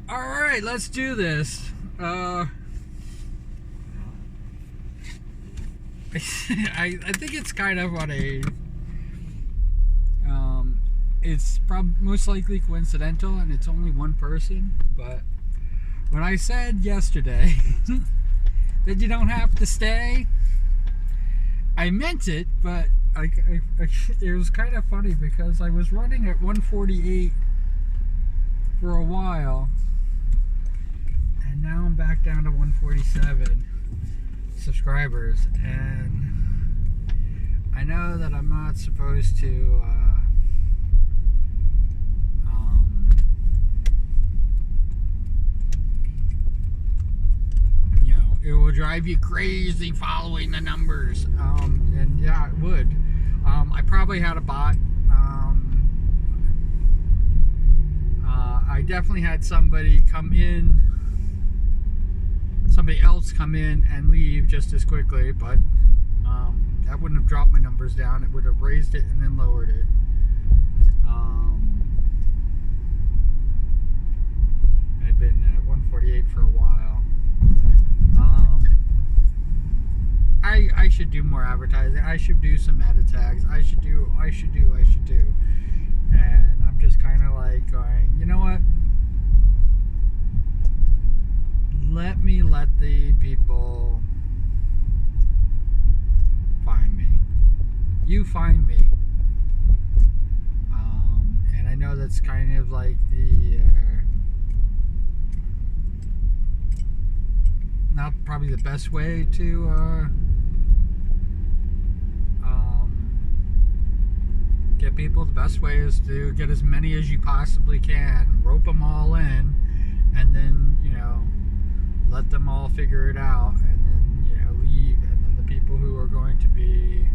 Alright, let's do this. I think it's kind of on a it's most likely coincidental and it's only one person, but when I said yesterday that you don't have to stay, I meant it, but it was kind of funny because I was running at 148 for a while and now I'm back down to 147 subscribers, and I know that I'm not supposed to it will drive you crazy following the numbers, and yeah, it would. I probably had a bot. I definitely had somebody else come in and leave just as quickly, but that wouldn't have dropped my numbers down. It would have raised it and then lowered it. I've been at 148 for a while. I should do more advertising. I should do some meta tags. I should do. And I'm just kind of like going, you know what? Let the people find me. You find me. And I know that's kind of like the not probably the best way to get people. The best way is to get as many as you possibly can, rope them all in, and then, let them all figure it out, and then, leave, and then the people who are going to be,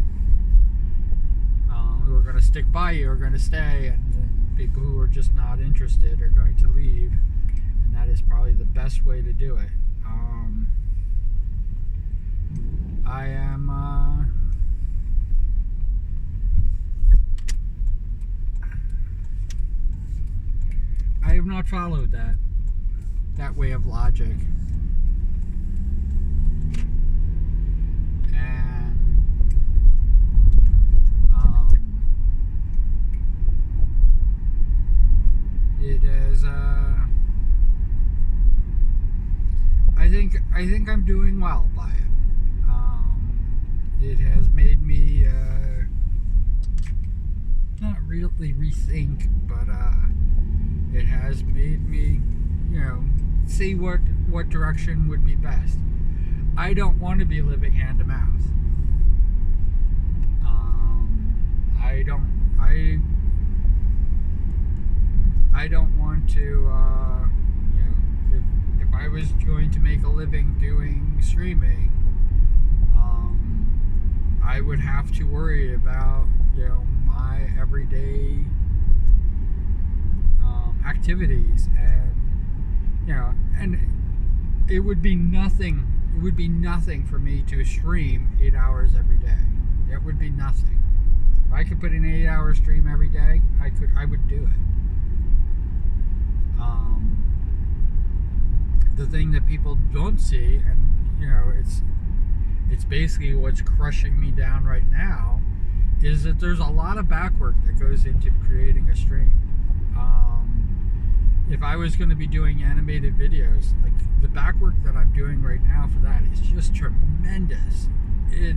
who are going to stick by you are going to stay, and then people who are just not interested are going to leave, and that is probably the best way to do it. I am, I have not followed that way of logic. And it is I think I'm doing well by it. It has made me not really rethink, but it has made me, see what direction would be best. I don't want to be living hand to mouth. I don't want to, if I was going to make a living doing streaming, I would have to worry about, my everyday activities, and it would be nothing. It would be nothing for me to stream 8 hours every day. It would be nothing. If I could put an 8-hour stream every day, I would do it. The thing that people don't see, and it's basically what's crushing me down right now, is that there's a lot of back work that goes into creating a stream. If I was going to be doing animated videos, like the back work that I'm doing right now for that is just tremendous. It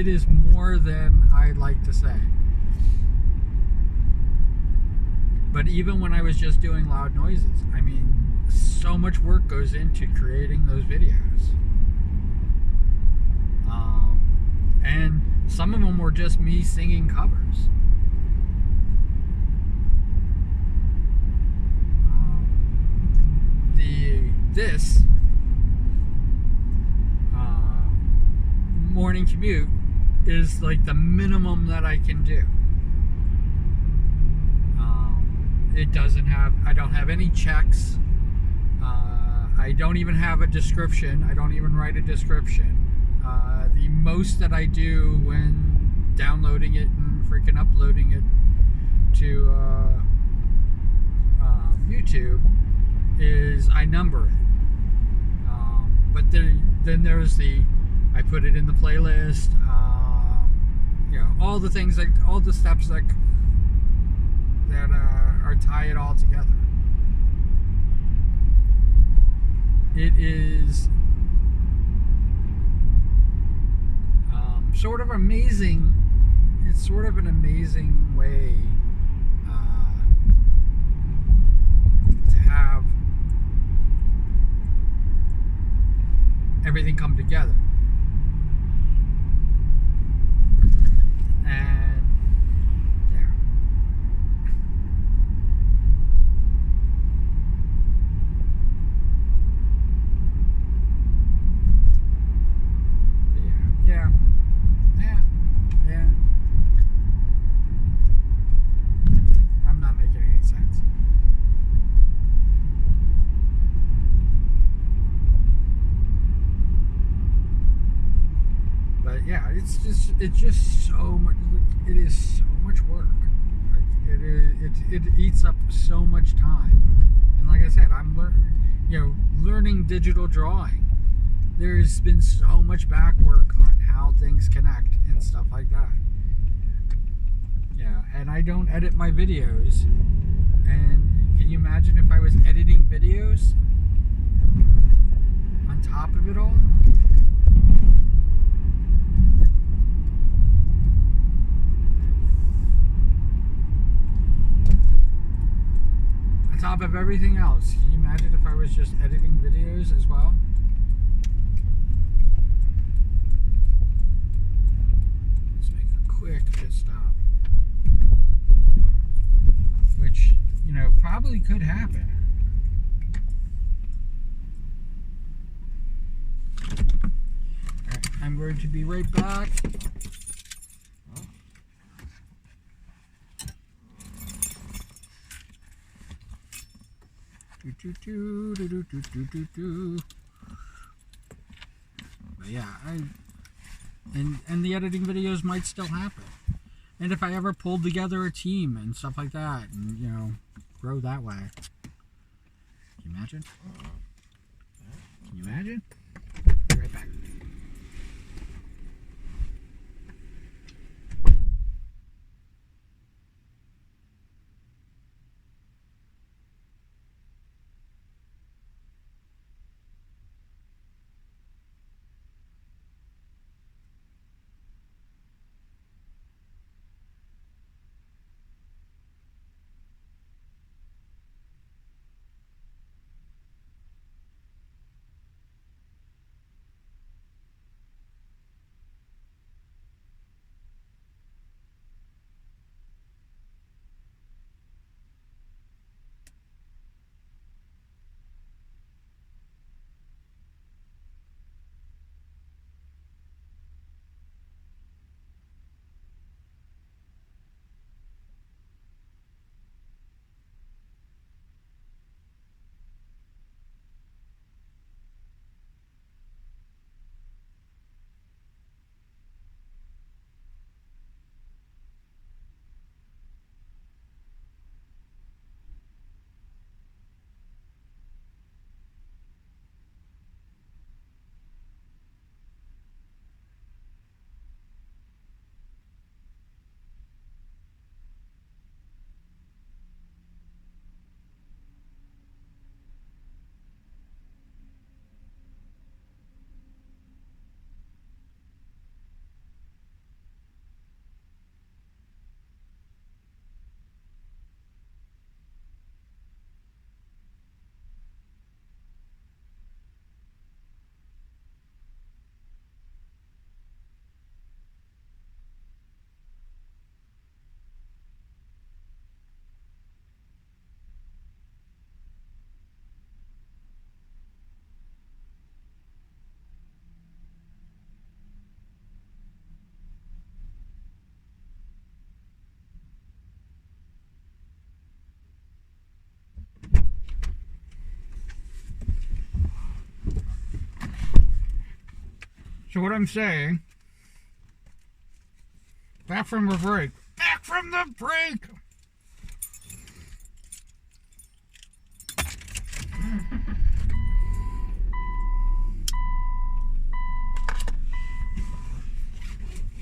is more than I'd like to say. But even when I was just doing loud noises, I mean, so much work goes into creating those videos. And some of them were just me singing covers. This morning commute is like the minimum that I can do. I don't have any checks. I don't even have a description. I don't even write a description. The most that I do when downloading it and freaking uploading it to YouTube is I number it. But then there's I put it in the playlist. All the things, like all the steps that are tie it all together. It is sort of amazing. It's sort of an amazing way to have everything come together. And yeah. I'm not making any sense. But yeah, it's just so much. It is so much work. Like it eats up so much time. And like I said, I'm learning digital drawing. There's been so much back work on how things connect and stuff like that. Yeah, and I don't edit my videos. And can you imagine if I was editing videos on top of it all? On top of everything else, can you imagine if I was just editing videos as well? Let's make a quick pit stop. Which, probably could happen. Alright, I'm going to be right back. But yeah, and the editing videos might still happen. And if I ever pulled together a team and stuff like that, and grow that way. Can you imagine? Can you imagine? Be right back. So what I'm saying, back from the break. Back from the break!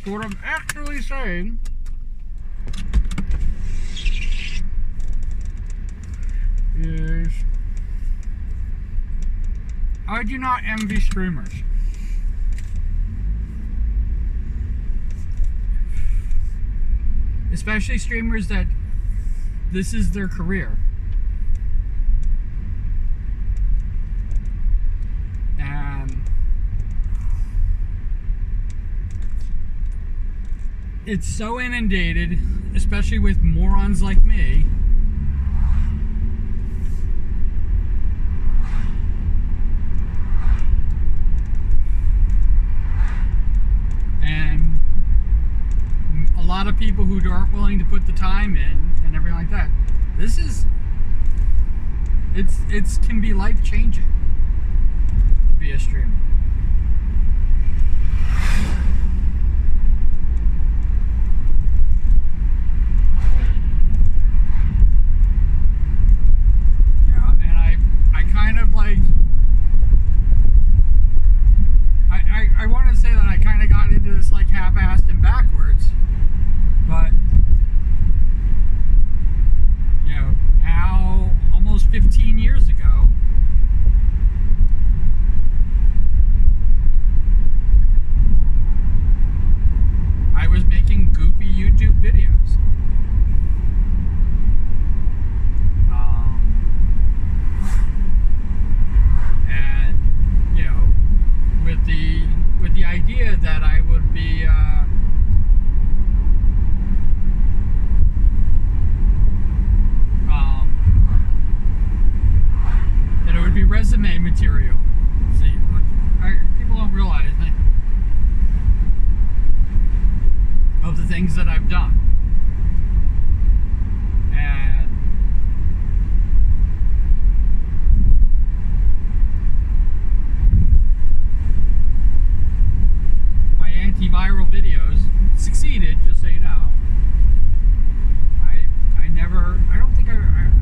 So what I'm actually saying is I do not envy streamers. Especially streamers that this is their career. And it's so inundated, especially with morons like me. And a lot of people who aren't willing to put the time in and everything like that. This is, it's can be life changing to be a streamer. Yeah, and I kind of like, I want to say that I kind of got into this like half-assed and backwards, but you know, now almost 15 years ago, I was making goofy YouTube videos. And you know, with the idea that I would be that it would be resume material. See, people don't realize of the things that I've done. And my antiviral videos succeeded, just so you know.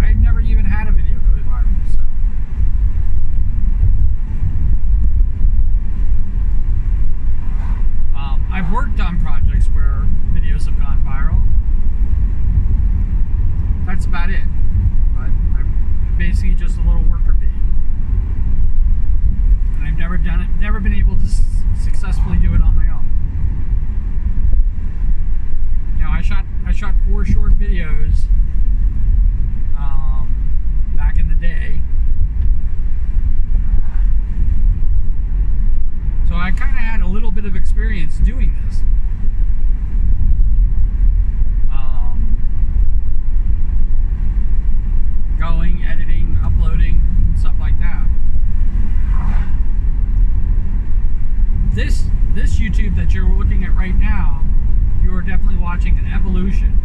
I never even had a video go viral, so. I've worked on projects where videos have gone viral. That's about it. But I'm basically just a little worker bee. And I've never been able to successfully do it on my own. You know, I shot 4 short videos back in the day. So I kind of had a little bit of experience doing this. Going, editing, uploading, stuff like that. This YouTube that you're looking at right now, you are definitely watching an evolution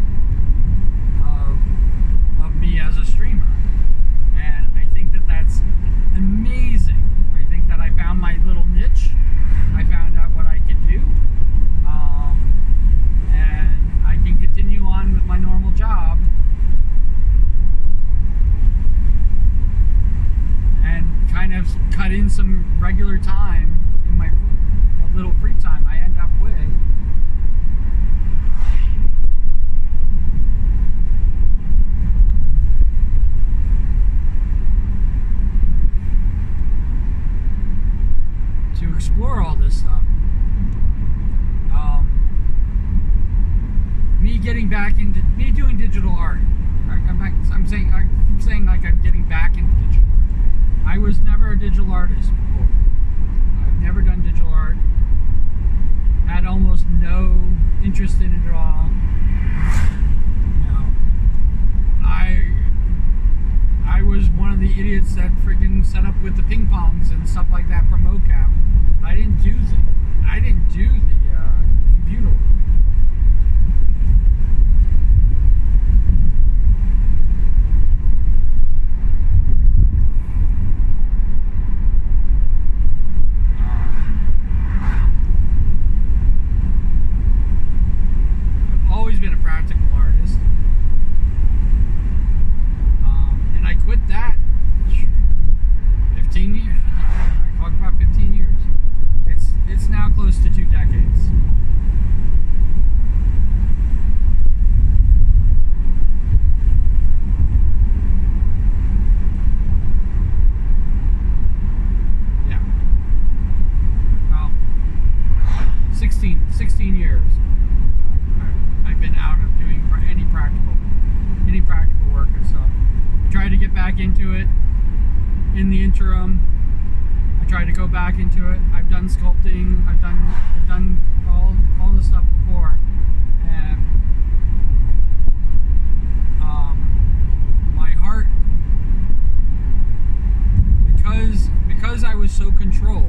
of me as a streamer. And I think that that's amazing. I think that I found my little niche. I found out what I could do. And I can continue on with my normal job. And kind of cut in some regular time in my little free time I end up with. To explore all this stuff. Me getting back into me doing digital art. I'm saying like I'm getting back into digital art. I was never a digital artist before. I've never done digital art. Had almost no interest in it at all. You know, I was one of the idiots that freaking set up with the ping pongs and stuff like that for mocap. I didn't do the computer work. I've always been a practical artist, and I quit that 15 years. I talked about 15 years. It's now close to 2 decades. in the interim, I tried to go back into it. I've done sculpting. I've done all the stuff before, and my heart, because I was so controlled,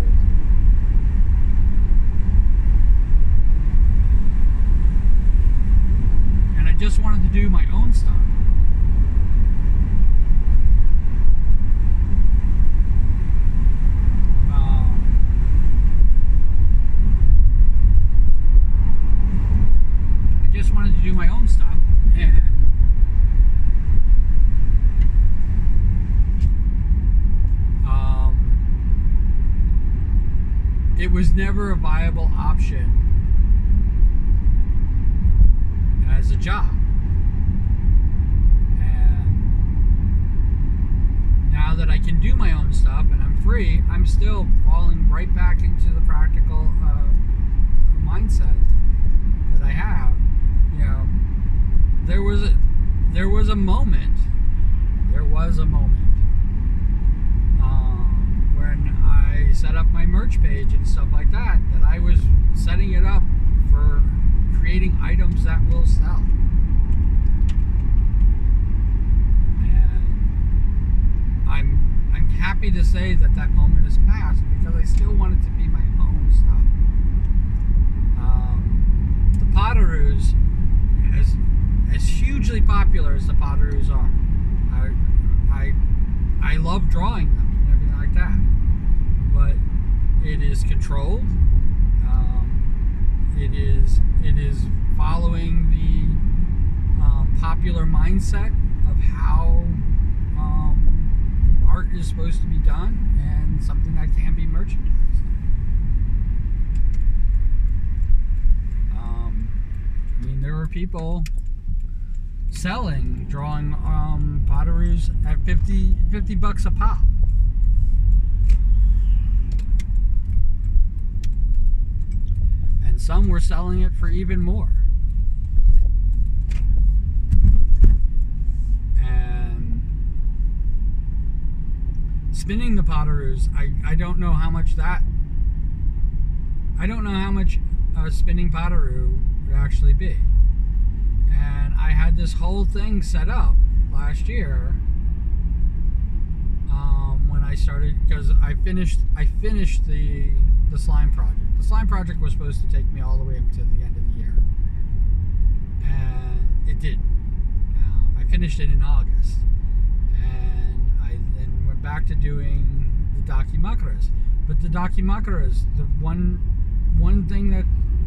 and I just wanted to do my own stuff. Wanted to do my own stuff, and it was never a viable option as a job. And now that I can do my own stuff and I'm free, I'm still falling right back into the practical mindset that I have. You know, there was a moment when I set up my merch page and stuff like that I was setting it up for creating items that will sell. And I'm happy to say that moment has passed, because I still want it to be my own stuff. The Potteroos, as hugely popular as the Potteroos are, I love drawing them and everything like that, but it is controlled. It is following the popular mindset of how art is supposed to be done, and something that can be merchandised. I mean, there are people drawing Potteroos at $50 a pop. And some were selling it for even more. And spinning the Potteroos, I don't know how much a spinning Potteroo would actually be. And I had this whole thing set up last year when I started, because I finished the slime project. The slime project was supposed to take me all the way up to the end of the year, and it did. I finished it in August, and I then went back to doing the Dakimakuras. But the Dakimakuras, the one thing that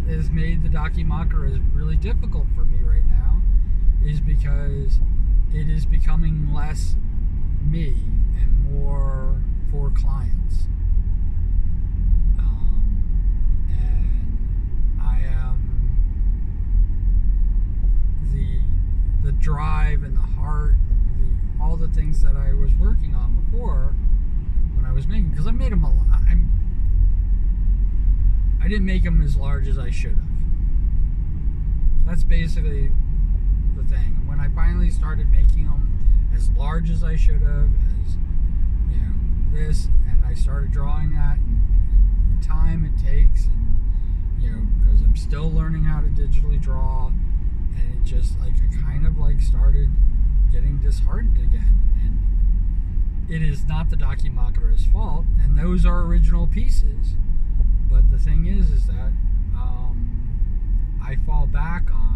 has made the Dakimakuras really difficult for me right now is because it is becoming less me and more for clients. And I am the drive and the heart and all the things that I was working on before when I was making, because I made them a lot. I didn't make them as large as I should have. That's basically the thing. When I finally started making them as large as I should have, as this, and I started drawing that, and the time it takes, and because I'm still learning how to digitally draw, and it just I kind of started getting disheartened again. And it is not the Dakimakura's fault, and those are original pieces. But the thing is that I fall back on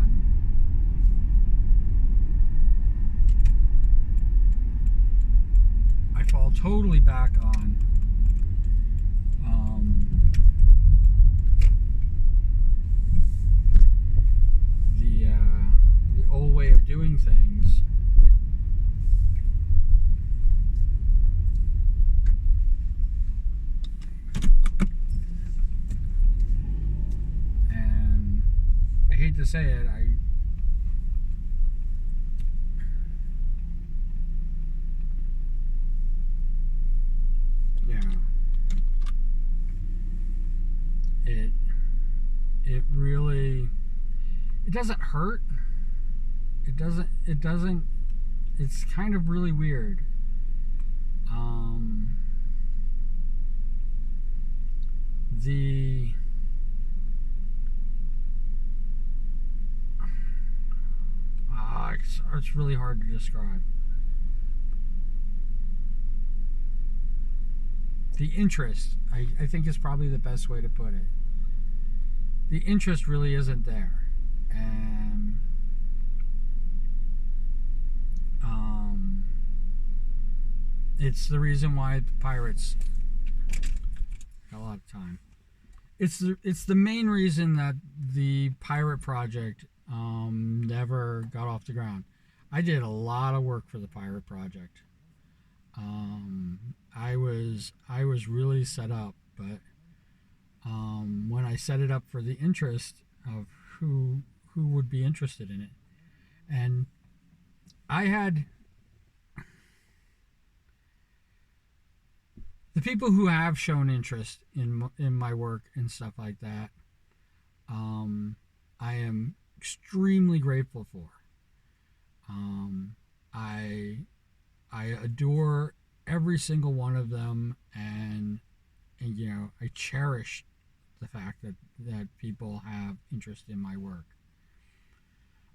totally back on the old way of doing things. And I hate to say it, it really, it doesn't hurt. It doesn't, it's kind of really weird. the it's really hard to describe. The interest, I think, is probably the best way to put it. The interest really isn't there. And it's the reason why the Pirates got a lot of time. It's the main reason that the Pirate Project never got off the ground. I did a lot of work for the Pirate Project. I was really set up, but when I set it up for the interest of who would be interested in it, and I had the people who have shown interest in my work and stuff like that. I am extremely grateful for. I adore every single one of them, and I cherish the fact that people have interest in my work.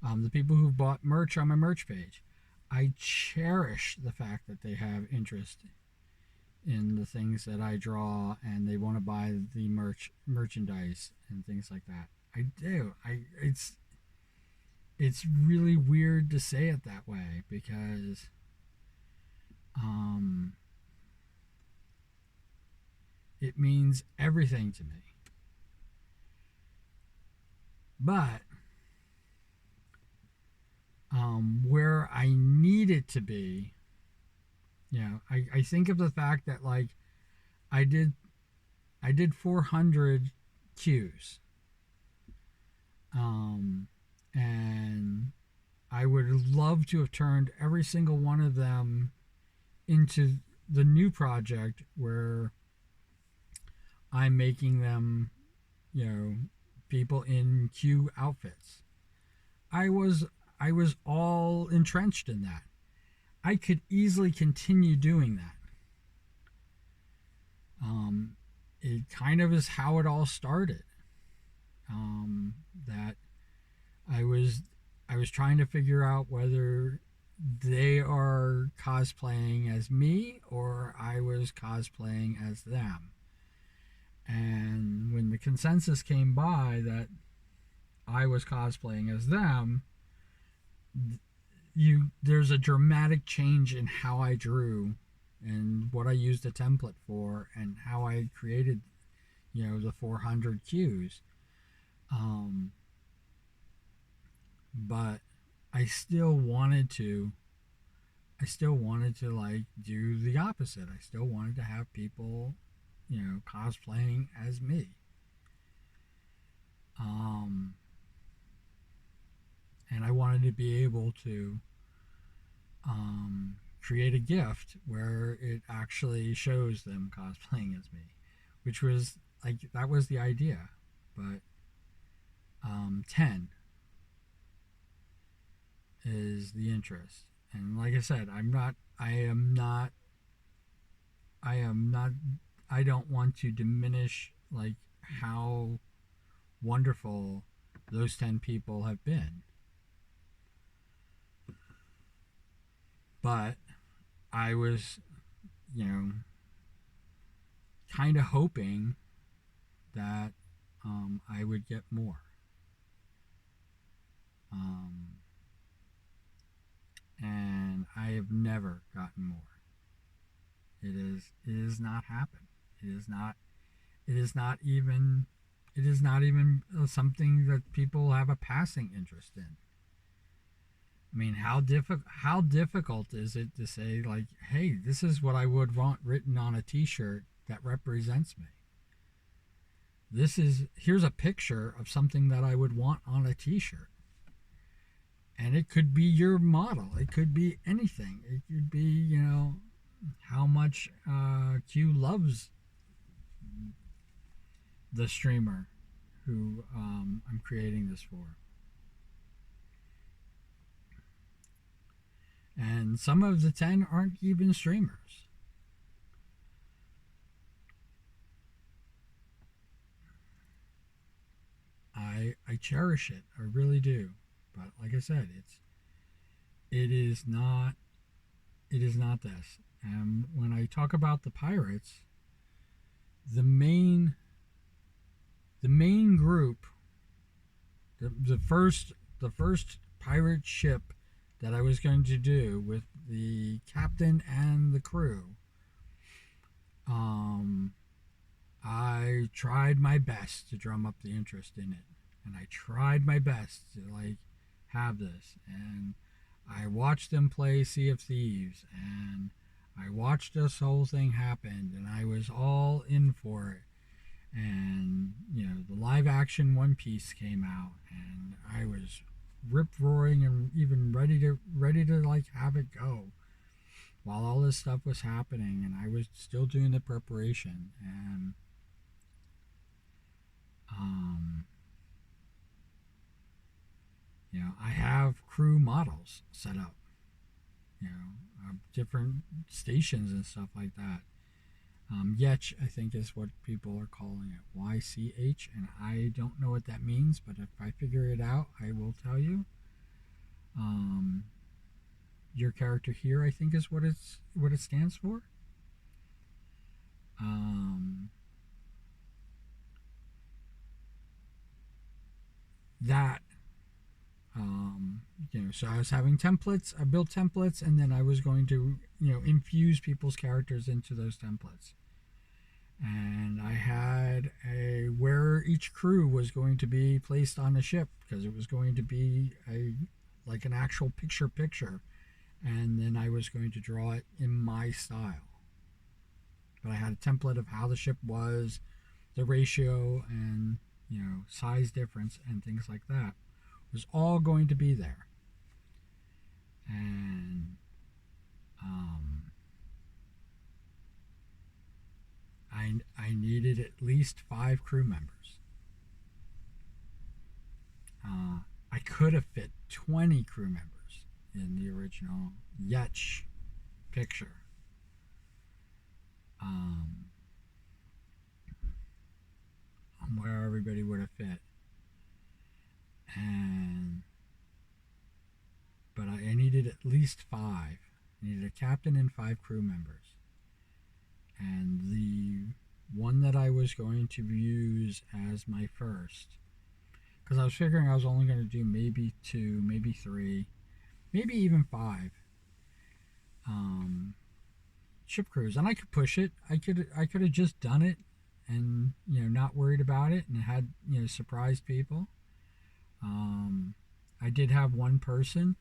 The people who've bought merch on my merch page, I cherish the fact that they have interest in the things that I draw, and they want to buy the merchandise and things like that. I do. It's really weird to say it that way, because it means everything to me. But where I need it to be, I think of the fact that, like, I did 400 cues, and I would love to have turned every single one of them into the new project where I'm making them, people in Q outfits. I was all entrenched in that. I could easily continue doing that. It kind of is how it all started. That I was trying to figure out whether they are cosplaying as me or I was cosplaying as them. And when the consensus came by that I was cosplaying as them, there's a dramatic change in how I drew and what I used the template for and how I created, the 400 cues. But I still wanted to like do the opposite. I still wanted to have people, cosplaying as me. And I wanted to be able to create a gift where it actually shows them cosplaying as me, which was like, that was the idea. But 10 is the interest. And like I said, I don't want to diminish like how wonderful those 10 people have been. But I was, kind of hoping that I would get more. And I have never gotten more. It is not happened. It is not even something that people have a passing interest in. I mean, how difficult is it to say, like, hey, this is what I would want written on a t-shirt that represents me. Here's a picture of something that I would want on a t-shirt. And it could be your model. It could be anything. It could be, how much Q loves the streamer who I'm creating this for. And some of the 10 aren't even streamers. cherish it. I really do. But like I said, it is not it is not this. And when I talk about the pirates, the main the main group, the first pirate ship that I was going to do with the captain and the crew, um, I tried my best to drum up the interest in it, and I tried my best to like have this, and I watched them play Sea of Thieves, and I watched this whole thing happen, and I was all in for it. And the live action One Piece came out, and I was rip roaring and even ready to like have it go while all this stuff was happening, and I was still doing the preparation. And um, I have crew models set up, different stations and stuff like that. Yetch, I think, is what people are calling it. YCH, and I don't know what that means, but if I figure it out, I will tell you. Um, your character here, I think, is what it stands for. That so I was having templates. I built templates, and then I was going to infuse people's characters into those templates. And I had a where each crew was going to be placed on the ship, because it was going to be like an actual picture, and then I was going to draw it in my style. But I had a template of how the ship was, the ratio, and size difference and things like that was all going to be there. And I needed at least 5 crew members. I could have fit 20 crew members in the original Yetch picture. Where everybody would have fit. But I needed at least 5. I needed a captain and 5 crew members. And the one that I was going to use as my first, because I was figuring I was only going to do maybe 2, maybe 3, maybe even 5 ship crews, and I could push it. I could have just done it, and not worried about it, and had surprised people. I did have one person.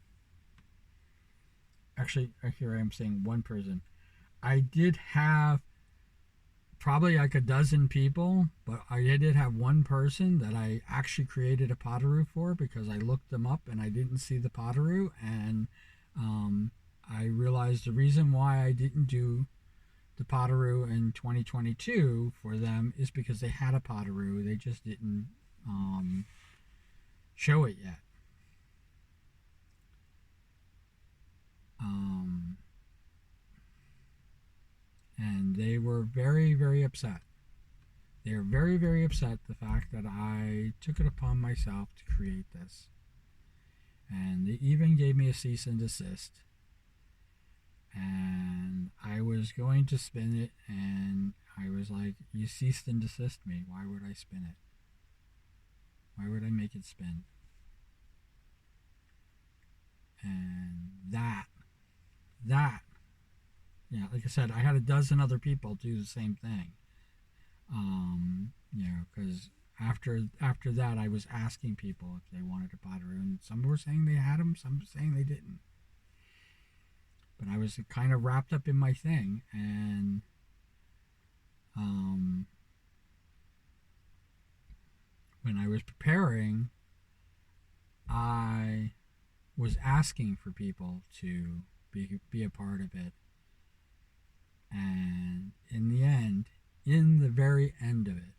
Actually, here I am saying one person. I did have probably like a dozen people, but I did have one person that I actually created a Potaroo for, because I looked them up and I didn't see the Potaroo, and I realized the reason why I didn't do the Potaroo in 2022 for them is because they had a Potaroo. They just didn't show it yet. And they were very, very upset. They were very, very upset the fact that I took it upon myself to create this. And they even gave me a cease and desist. And I was going to spin it, and I was like, you ceased and desist me. Why would I spin it? Why would I make it spin? And that, like I said, I had a dozen other people do the same thing. Because after that, I was asking people if they wanted a Potaroo, and some were saying they had them, some were saying they didn't. But I was kind of wrapped up in my thing, and when I was preparing, I was asking for people to be a part of it. And in the end, in the very end of it,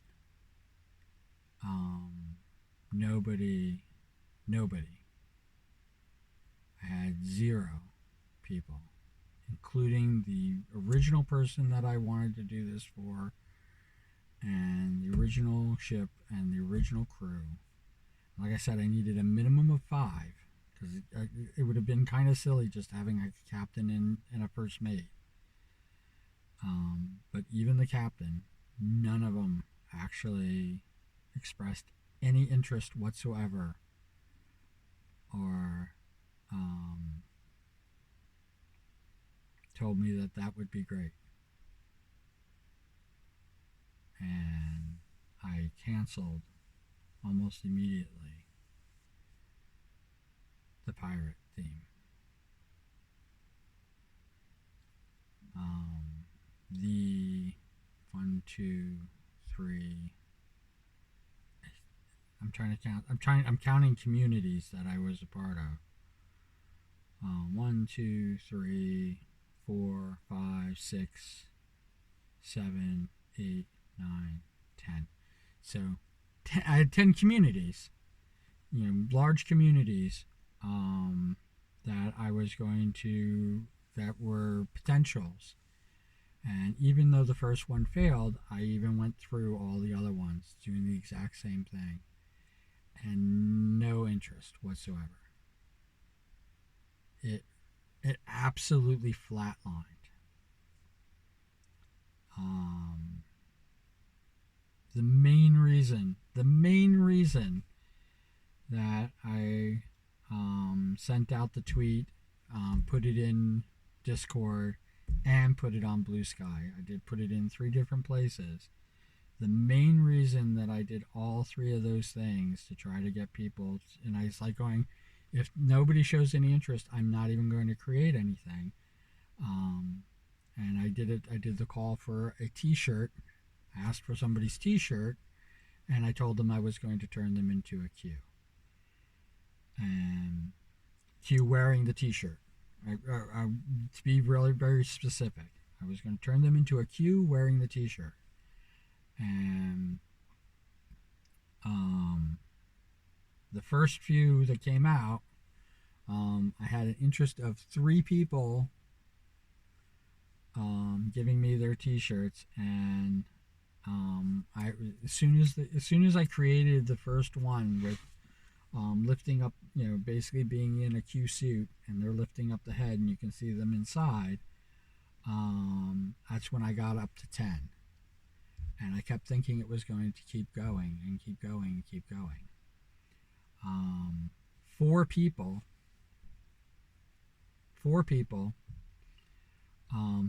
nobody, I had 0 people, including the original person that I wanted to do this for, and the original ship, and the original crew. Like I said, I needed a minimum of 5 because it would have been kind of silly just having a captain and a first mate. But even the captain, none of them actually expressed any interest whatsoever or told me that that would be great. And I canceled almost immediately the pirate theme. The 1, 2, 3. I'm trying to count. I'm counting communities that I was a part of. 1, 2, 3, 4, 5, 6, 7, 8, 9, 10. So I had 10 communities. Large communities that I was going to, that were potentials. And even though the first one failed, I even went through all the other ones doing the exact same thing. And no interest whatsoever. It absolutely flatlined. The main reason that I sent out the tweet, put it in Discord, and put it on Blue Sky. I did put it in 3 different places. The main reason that I did all 3 of those things to try to get people, and I was like going, if nobody shows any interest, I'm not even going to create anything. And I did it. I did the call for a t-shirt. I asked for somebody's t-shirt, and I told them I was going to turn them into a Q. And Q wearing the t-shirt. To be really very specific, I was going to turn them into a Q wearing the t-shirt. And the first few that came out, I had an interest of 3 people giving me their t-shirts, and as soon as I created the first one with lifting up, basically being in a Q suit, and they're lifting up the head and you can see them inside, that's when I got up to 10. And I kept thinking it was going to keep going and keep going and keep going. 4 people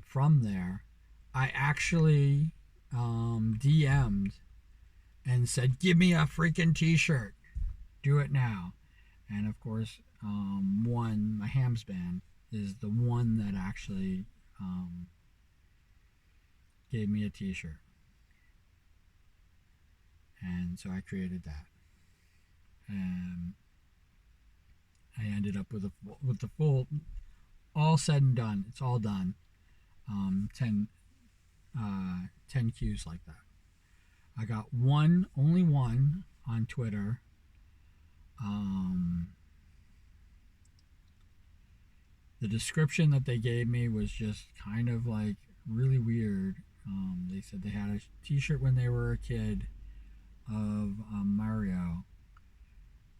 from there, I actually DM'd and said, give me a freaking t-shirt. Do it now. And of course, one, my Hams band, is the one that actually gave me a t-shirt. And so I created that. And I ended up with the full, all said and done, it's all done, 10 Qs like that. I got only one on Twitter. The description that they gave me was just kind of like really weird. They said they had a t-shirt when they were a kid of Mario,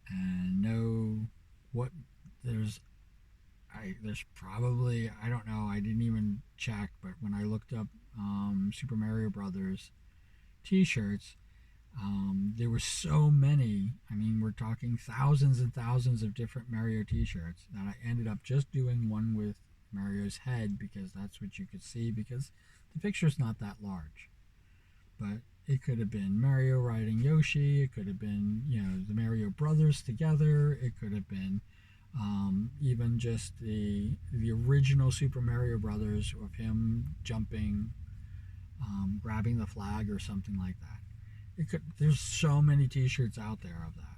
and there's probably, I don't know, I didn't even check, but when I looked up Super Mario Brothers t-shirts, there were so many. I mean, we're talking thousands and thousands of different Mario t-shirts that I ended up just doing one with Mario's head because that's what you could see, because the picture's not that large. But it could have been Mario riding Yoshi. It could have been, the Mario Brothers together. It could have been even just the original Super Mario Brothers of him jumping, grabbing the flag or something like that. There's so many t-shirts out there of that.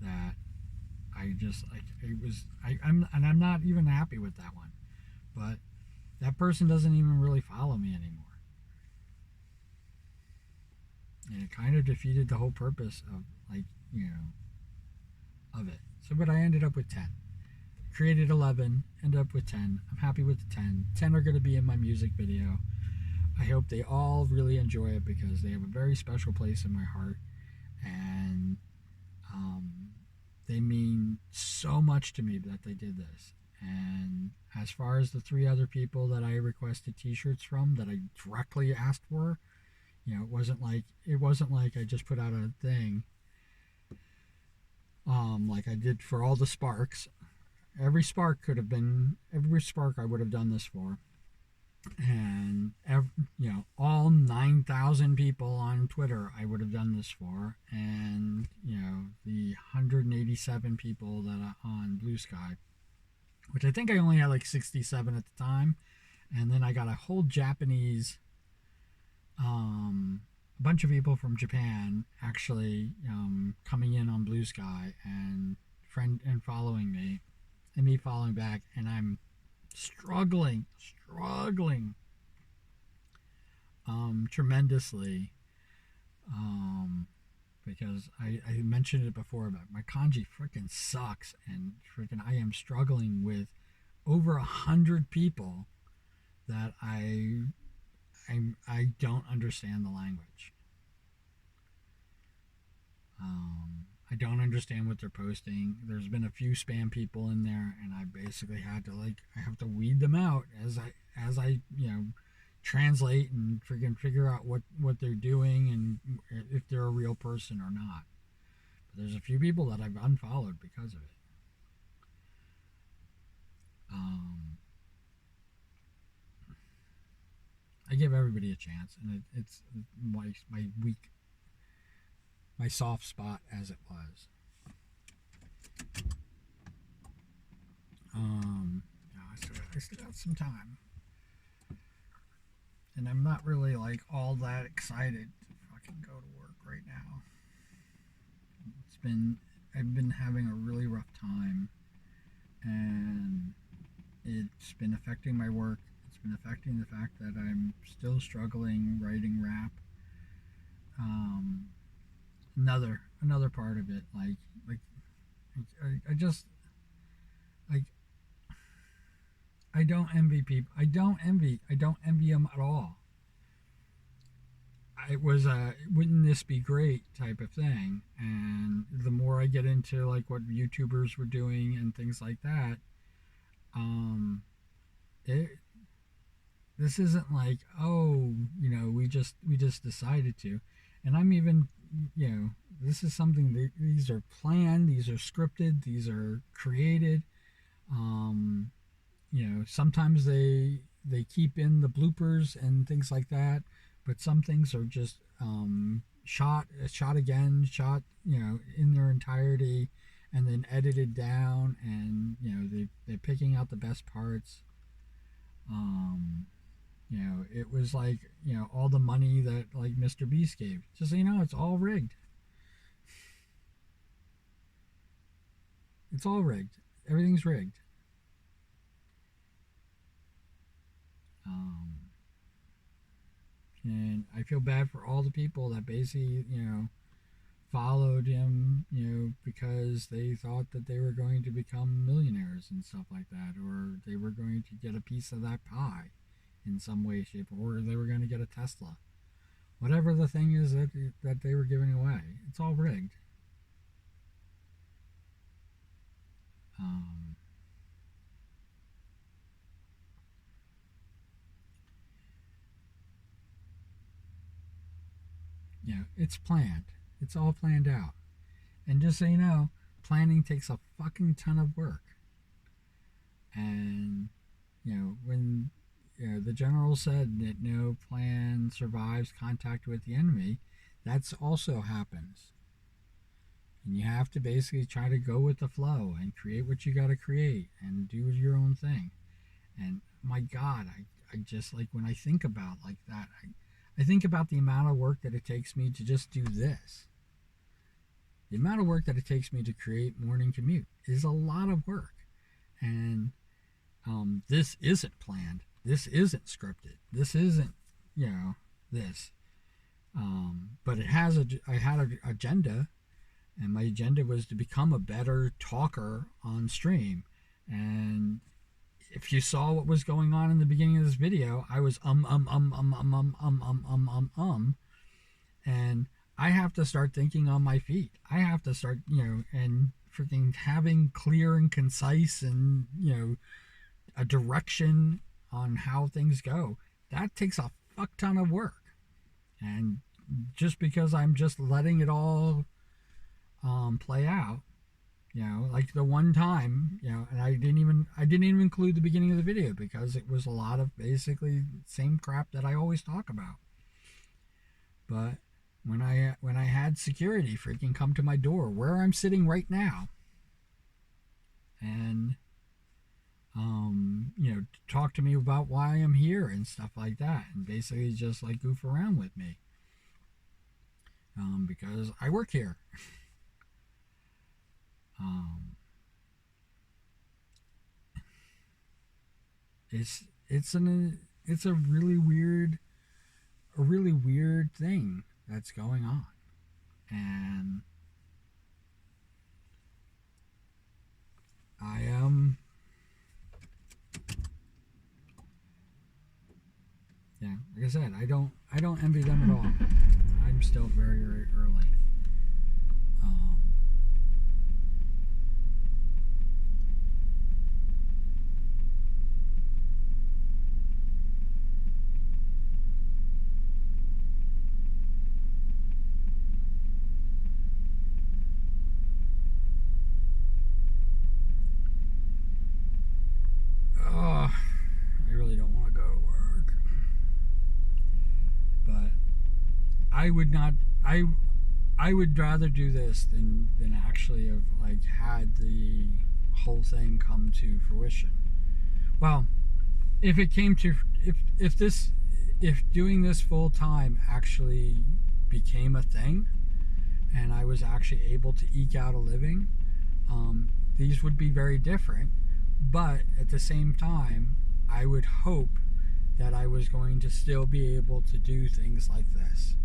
That I just like, I'm not even happy with that one. But that person doesn't even really follow me anymore. And it kind of defeated the whole purpose of, of it. So, but I ended up with 10. Created 11, ended up with 10. I'm happy with the 10. 10 are going to be in my music video. I hope they all really enjoy it because they have a very special place in my heart, and um, they mean so much to me that they did this. And as far as the three other people that I requested T-shirts from that I directly asked for, it wasn't like I just put out a thing, like I did for all the Sparks. Every Spark I would have done this for, and all 9,000 people on Twitter I would have done this for, and the 187 people that are on Blue Sky, which I think I only had like 67 at the time, and then I got a whole Japanese, a bunch of people from Japan actually coming in on Blue Sky and following me, and me following back, and I'm struggling tremendously, because I mentioned it before, but my kanji freaking sucks, and freaking I am struggling with over 100 people that I don't understand the language. I don't understand what they're posting. There's been a few spam people in there, and I basically I have to weed them out as I translate and freaking figure out what they're doing and if they're a real person or not. But there's a few people that I've unfollowed because of it. I give everybody a chance, and it's my weak, my soft spot as it was. I still got some time, and I'm not really like all that excited to fucking go to work right now. I've been having a really rough time, and it's been affecting my work. It's been affecting the fact that I'm still struggling writing rap. Another part of it, I just like I don't envy people. I don't envy them at all. It was a wouldn't this be great type of thing, and the more I get into like what YouTubers were doing and things like that, um, it this isn't like, oh, we just decided to, and I'm even, this is something that these are planned, these are scripted, these are created. um Sometimes they keep in the bloopers and things like that, but some things are just shot again, in their entirety, and then edited down, and they're picking out the best parts. It was like, all the money that like Mr. Beast gave. Just so you know, it's all rigged. It's all rigged. Everything's rigged. Um, and I feel bad for all the people that basically, followed him, because they thought that they were going to become millionaires and stuff like that, or they were going to get a piece of that pie in some way, shape, or they were going to get a Tesla. Whatever the thing is that they were giving away, it's all rigged. Um, it's planned. It's all planned out. And just so you know, planning takes a fucking ton of work. And when the general said that no plan survives contact with the enemy, that's also happens. And you have to basically try to go with the flow and create what you got to create and do your own thing. And my God, I just like when I think about like that, I think about the amount of work that it takes me to just do this. The amount of work that it takes me to create Morning Commute is a lot of work. And this isn't planned. This isn't scripted. This isn't, this. But I had an agenda, and my agenda was to become a better talker on stream. And if you saw what was going on in the beginning of this video, I was and I have to start thinking on my feet. I have to start, and freaking having clear and concise and, a direction on how things go. That takes a fuck ton of work. And just because I'm just letting it all play out, like the one time, and I didn't even include the beginning of the video because it was a lot of basically same crap that I always talk about. But when I had security freaking come to my door where I'm sitting right now, and talk to me about why I'm here and stuff like that, and basically just like goof around with me, because I work here. It's a really weird thing that's going on, and I am like I said, I don't envy them at all. I'm still very, very early. I really don't want to go to work, but I would not. I would rather do this than actually have like had the whole thing come to fruition. Well, if it came to if doing this full time actually became a thing, and I was actually able to eke out a living, these would be very different. But at the same time, I would hope that I was going to still be able to do things like this.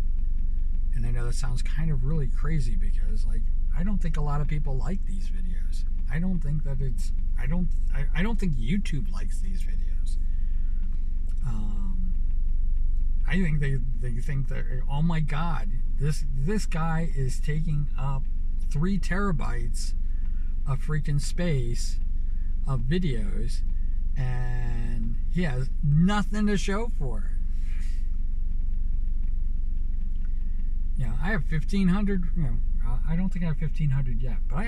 And I know that sounds kind of really crazy because, like, I don't think a lot of people like these videos. I don't think that it's... I don't think YouTube likes these videos. I think they think that, oh my God, this guy is taking up 3 terabytes of freaking space of videos, and he has nothing to show for it. I have 1,500. I don't think I have 1,500 yet, but I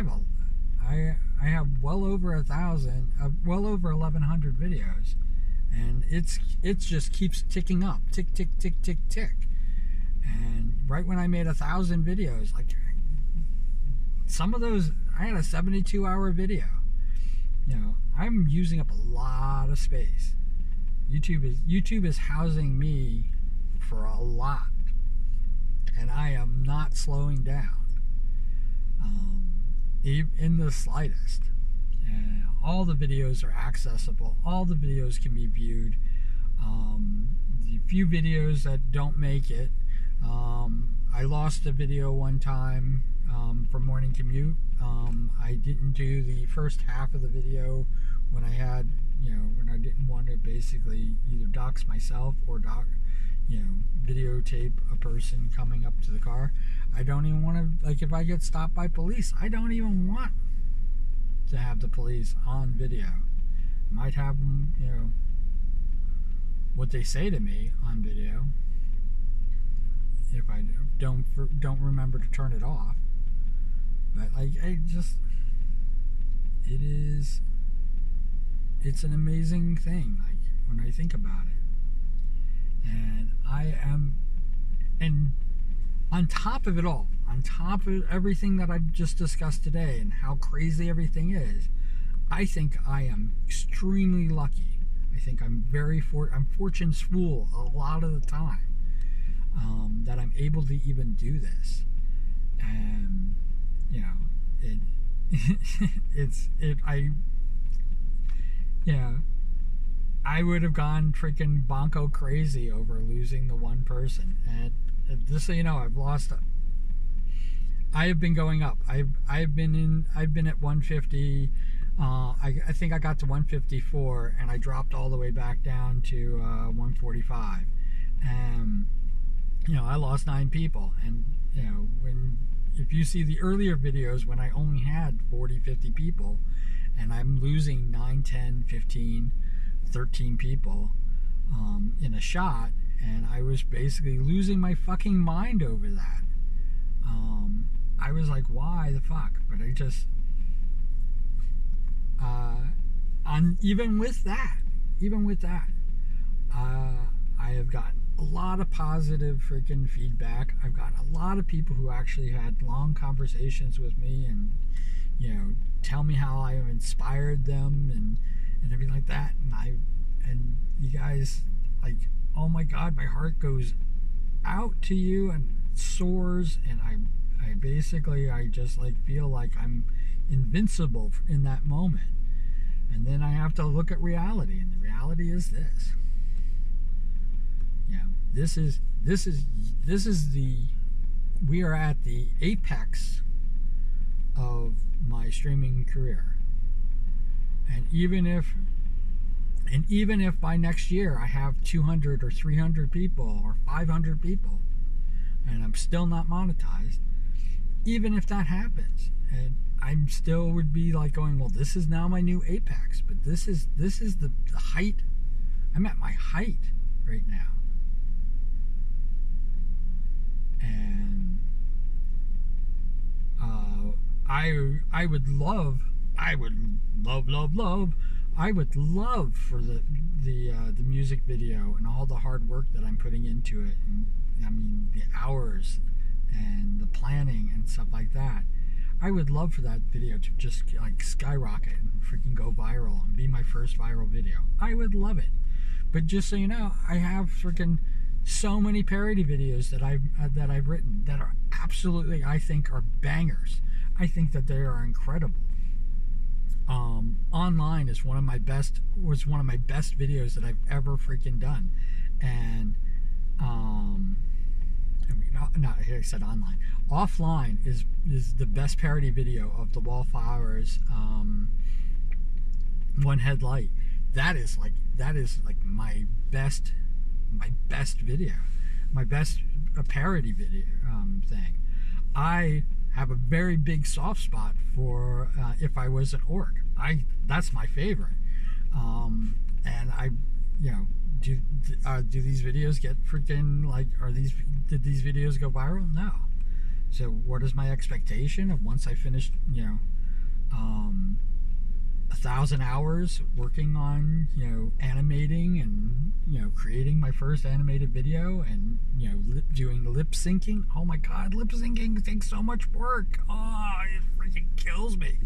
have well over 1,000, well over 1,100 videos, and it just keeps ticking up, tick tick tick tick tick. And right when I made 1,000 videos, like some of those, I had a 72-hour video. I'm using up a lot of space. YouTube is housing me for a lot, and I am not slowing down, in the slightest. And all the videos are accessible. All the videos can be viewed. The few videos that don't make it, I lost a video one time for morning commute. I didn't do the first half of the video when I had, when I didn't want to basically either dox myself or videotape a person coming up to the car. I don't even want to, like, if I get stopped by police, I don't even want to have the police on video. I might have them, what they say to me on video if I don't remember to turn it off. But it's an amazing thing, like, when I think about it. And on top of it all, on top of everything that I've just discussed today and how crazy everything is, I think I am extremely lucky. I think I'm I'm fortune's fool a lot of the time, that I'm able to even do this. And I would have gone freaking bonko crazy over losing the one person. And just so you know, I have been going up. I've been at 150. I think I got to 154 and I dropped all the way back down to 145. And I lost 9 people. And if you see the earlier videos when I only had 40, 50 people, and I'm losing 9, 10, 15, 13 people in a shot, and I was basically losing my fucking mind over that. I was like, why the fuck? But I just, even with that, I have gotten a lot of positive freaking feedback. I've gotten a lot of people who actually had long conversations with me and, tell me how I have inspired them and everything like that. And you guys, like, oh my God, my heart goes out to you and soars, and I basically, I just like feel like I'm invincible in that moment. And then I have to look at reality, and the reality is this. We are at the apex of my streaming career. And even if by next year I have 200 or 300 people or 500 people and I'm still not monetized, even if that happens, and I'm still would be like going, well, this is now my new apex, but this is the height. I'm at my height right now. And I would love for the music video and all the hard work that I'm putting into it, and I mean the hours and the planning and stuff like that. I would love for that video to just like skyrocket and freaking go viral and be my first viral video. I would love it. But just so you know, I have freaking so many parody videos that I've written that are absolutely, I think, are bangers. I think that they are incredible. Online is was one of my best videos that I've ever freaking done. And I said online. Offline is the best parody video of the Wallflowers One Headlight. That is like my best video, my best parody video thing. I have a very big soft spot for If I Was an Orc. That's my favorite. And I, do these videos get freaking like? Did these videos go viral? No. So what is my expectation of once I finished 1,000 hours working on animating and creating my first animated video and doing lip syncing? Oh my God, lip syncing takes so much work. Oh, it freaking kills me.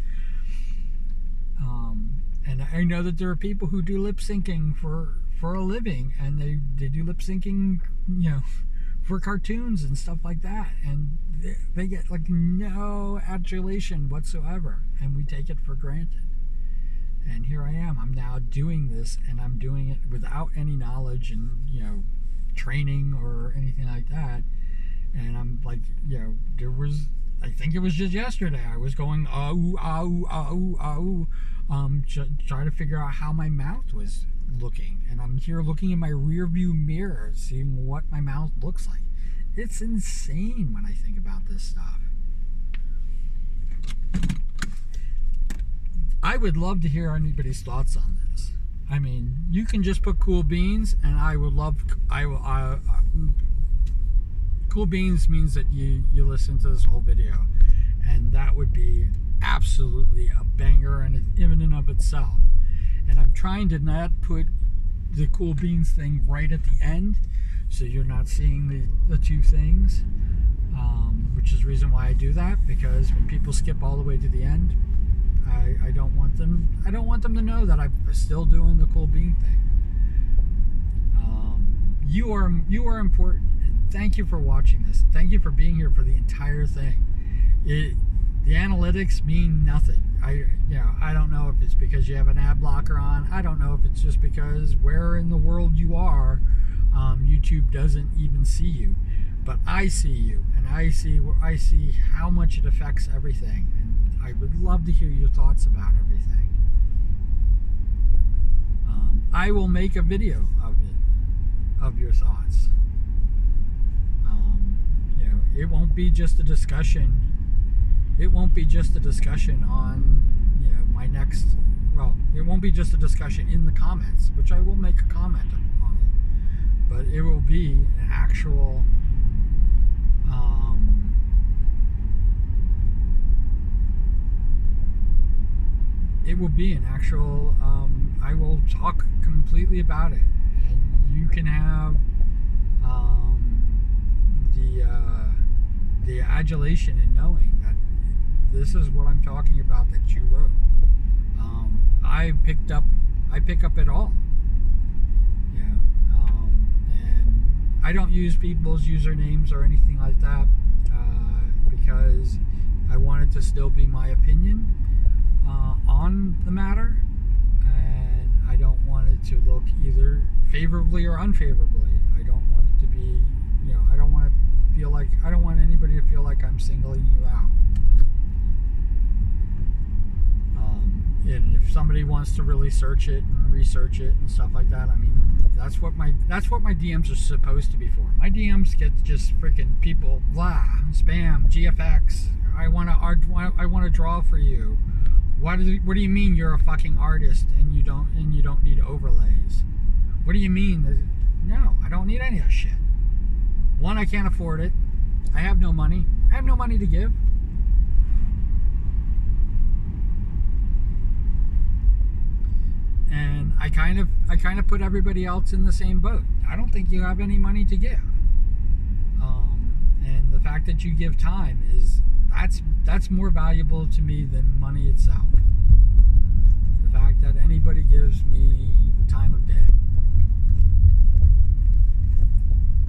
And I know that there are people who do lip syncing for a living, and they do lip syncing for cartoons and stuff like that, and they get like no adulation whatsoever, and we take it for granted. And here I am. I'm now doing this, and I'm doing it without any knowledge and training or anything like that. And I'm like, I think it was just yesterday, I was going trying to figure out how my mouth was looking, and I'm here looking in my rear view mirror, seeing what my mouth looks like. It's insane when I think about this stuff. I would love to hear anybody's thoughts on this. I mean, you can just put cool beans, and cool beans means that you listen to this whole video, and that would be absolutely a banger in and of itself. And I'm trying to not put the cool beans thing right at the end, so you're not seeing the two things, which is the reason why I do that, because when people skip all the way to the end, I don't want them to know that I'm still doing the cool bean thing. You are important, and thank you for watching this. Thank you for being here for the entire thing. The analytics mean nothing. I don't know if it's because you have an ad blocker on. I don't know if it's just because where in the world you are, YouTube doesn't even see you. But I see you, and I see how much it affects everything. And I would love to hear your thoughts about everything. I will make a video of it, of your thoughts. It won't be just a discussion. It won't be just a discussion on, my next. Well, it won't be just a discussion in the comments, which I will make a comment on it, but it will be an actual. It will be an actual. I will talk completely about it, and you can have the adulation in knowing that this is what I'm talking about that you wrote. I pick up it all. And I don't use people's usernames or anything like that because I want it to still be my opinion on the matter, and I don't want it to look either favorably or unfavorably. I don't want it to be, I don't want anybody to feel like I'm singling you out. And if somebody wants to really search it and research it and stuff like that, I mean, that's what my DMs are supposed to be for. My DMs get just freaking people, blah, spam, GFX. I want to draw for you. What do you mean you're a fucking artist and you don't need overlays? What do you mean? No, I don't need any of that shit. One, I can't afford it. I have no money. I have no money to give. And I kind of put everybody else in the same boat. I don't think you have any money to give. And the fact that you give time that's more valuable to me than money itself. The fact that anybody gives me the time of day.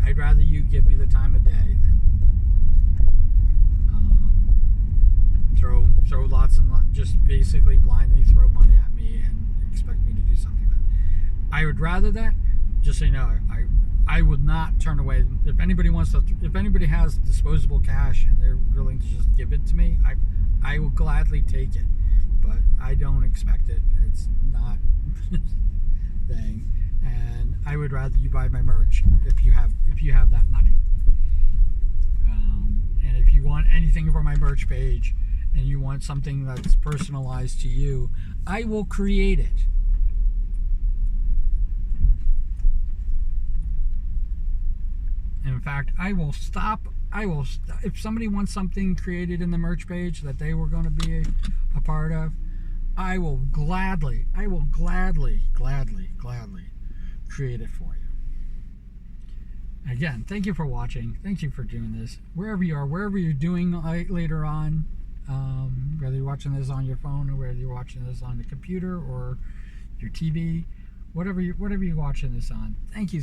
I'd rather you give me the time of day than throw lots and lots, just basically blindly throw money at me and expect me to do something. I would rather that. Just so you know, I would not turn away. If anybody has disposable cash and they're willing to just give it to me, I will gladly take it. But I don't expect it. It's not thing. And I would rather you buy my merch if you have that money. And if you want anything from my merch page and you want something that's personalized to you, I will create it. In fact, I will stop. If somebody wants something created in the merch page that they were going to be a part of, I will gladly create it for you. Again, thank you for watching. Thank you for doing this. Wherever you are, wherever you're doing later on, whether you're watching this on your phone or whether you're watching this on the computer or your TV, whatever you're watching this on. Thank you.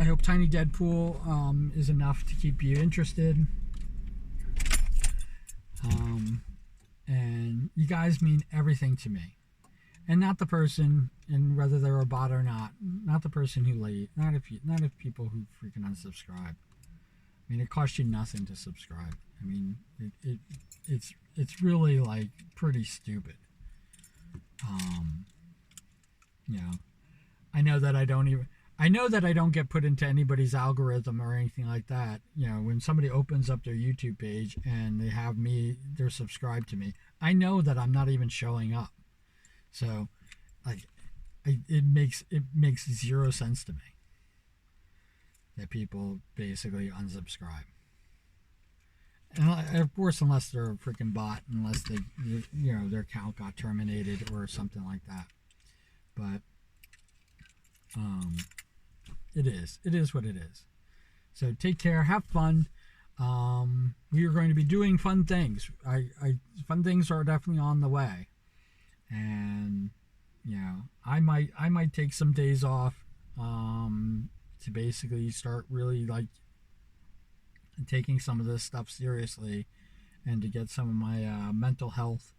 I hope Tiny Deadpool is enough to keep you interested. And you guys mean everything to me. And not the person, and whether they're a bot or not the person who not if people who freaking unsubscribe. I mean, it costs you nothing to subscribe. I mean, it's really like pretty stupid. I know that I don't get put into anybody's algorithm or anything like that. When somebody opens up their YouTube page and they have me, they're subscribed to me, I know that I'm not even showing up. So, it makes zero sense to me that people basically unsubscribe. And of course, unless they're a freaking bot, unless their account got terminated or something like that. But it is what it is. So take care, have fun. We are going to be doing fun things. Fun things are definitely on the way. And I might take some days off to basically start really taking some of this stuff seriously, and to get some of my mental health.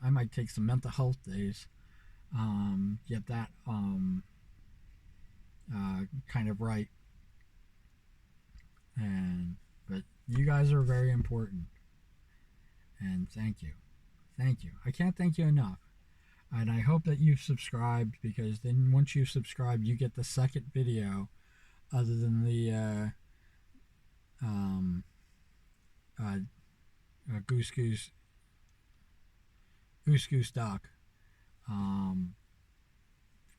I might take some mental health days, get that kind of right. But you guys are very important, and thank you. I can't thank you enough. And I hope that you've subscribed, because then once you've subscribed, you get the second video other than the um, uh, Goose Goose Goose Goose Duck um,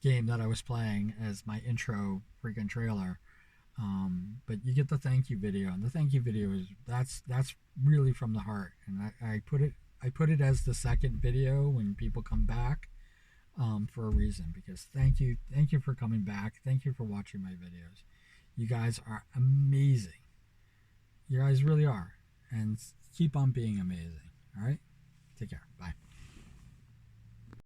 game that I was playing as my intro freaking trailer. But you get the thank you video, and the thank you video is that's really from the heart, and I put it as the second video when people come back, for a reason, because thank you for coming back, thank you for watching my videos. You guys are amazing. You guys really are, and keep on being amazing. All right, take care. Bye.